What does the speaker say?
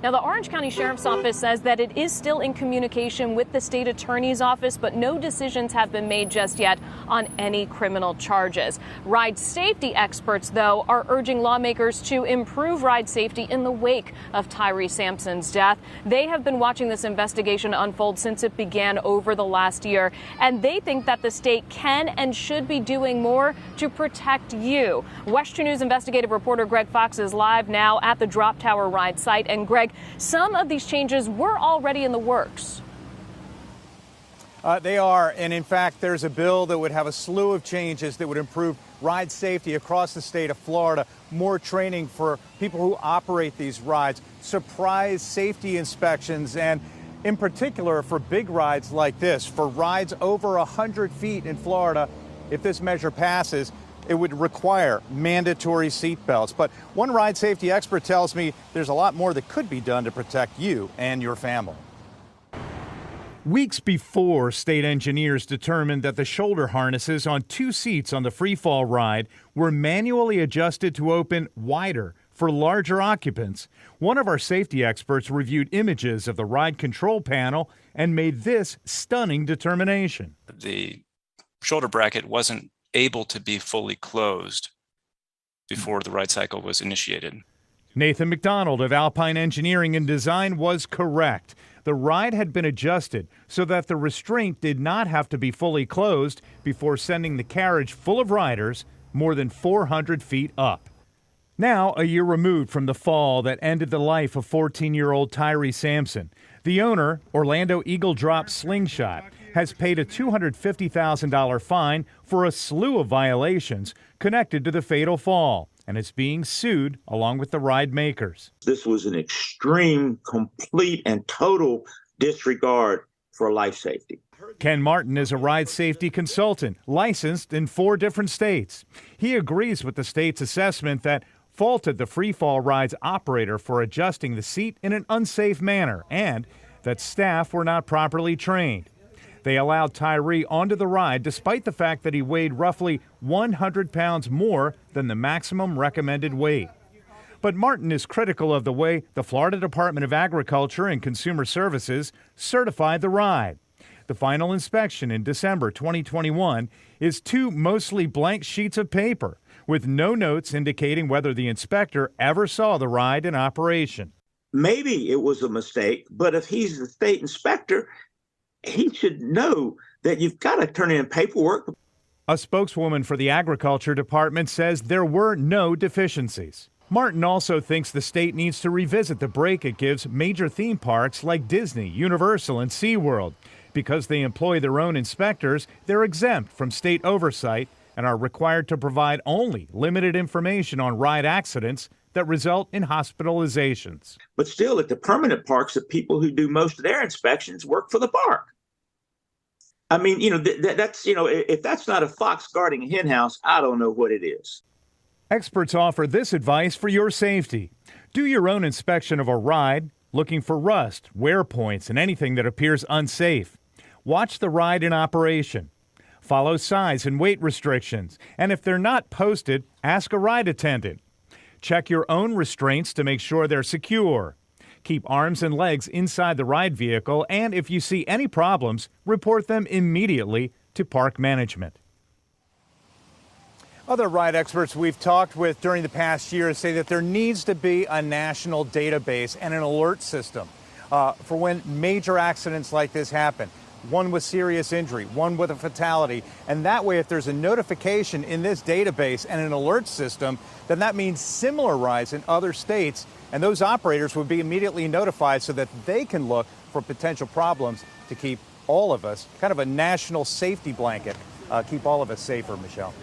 Now, the Orange County Sheriff's Office says that it is still in communication with the state attorney's office, but no decisions have been made just yet on any criminal charges. Ride safety experts, though, are urging lawmakers to improve ride safety in the wake of Tyree Sampson's death. They have been watching this investigation unfold since it began over the last year, and they think that the state can and should be doing more to protect you. Western News investigative reporter Greg Fox is live now at the Drop Tower ride site. And Greg, some of these changes were already in the works. They are, and in fact, there's a bill that would have a slew of changes that would improve ride safety across the state of Florida, more training for people who operate these rides, surprise safety inspections, and in particular for big rides like this, for rides over 100 feet in Florida, if this measure passes, it would require mandatory seat belts. But one ride safety expert tells me there's a lot more that could be done to protect you and your family. Weeks before, state engineers determined that the shoulder harnesses on 2 seats on the freefall ride were manually adjusted to open wider for larger occupants. One of our safety experts reviewed images of the ride control panel and made this stunning determination. The shoulder bracket wasn't able to be fully closed before the ride cycle was initiated. Nathan McDonald of Alpine Engineering and Design was correct. The ride had been adjusted so that the restraint did not have to be fully closed before sending the carriage full of riders more than 400 feet up. Now, a year removed from the fall that ended the life of 14-year-old Tyree Sampson, the owner, Orlando Eagle Drop Slingshot, has paid a $250,000 fine for a slew of violations connected to the fatal fall, and is being sued along with the ride makers. This was an extreme, complete, and total disregard for life safety. Ken Martin is a ride safety consultant licensed in 4 different states. He agrees with the state's assessment that faulted the freefall ride's operator for adjusting the seat in an unsafe manner and that staff were not properly trained. They allowed Tyree onto the ride despite the fact that he weighed roughly 100 pounds more than the maximum recommended weight. But Martin is critical of the way the Florida Department of Agriculture and Consumer Services certified the ride. The final inspection in December 2021 is 2 mostly blank sheets of paper with no notes indicating whether the inspector ever saw the ride in operation. Maybe it was a mistake, but if he's the state inspector, he should know that you've got to turn in paperwork. A spokeswoman for the Agriculture Department says there were no deficiencies. Martin also thinks the state needs to revisit the break it gives major theme parks like Disney, Universal, and SeaWorld. Because they employ their own inspectors, they're exempt from state oversight and are required to provide only limited information on ride accidents that result in hospitalizations. But still, at the permanent parks, the people who do most of their inspections work for the park. I mean, that's, if that's not a fox guarding a hen house, I don't know what it is. Experts offer this advice for your safety. Do your own inspection of a ride, looking for rust, wear points, and anything that appears unsafe. Watch the ride in operation. Follow size and weight restrictions. And if they're not posted, ask a ride attendant. Check your own restraints to make sure they're secure. Keep arms and legs inside the ride vehicle, and if you see any problems, report them immediately to park management. Other ride experts we've talked with during the past year say that there needs to be a national database and an alert system for when major accidents like this happen. One with serious injury, one with a fatality. And that way, if there's a notification in this database and an alert system, then that means similar rides in other states. And those operators would be immediately notified so that they can look for potential problems to keep all of us, kind of a national safety blanket, keep all of us safer, Michelle.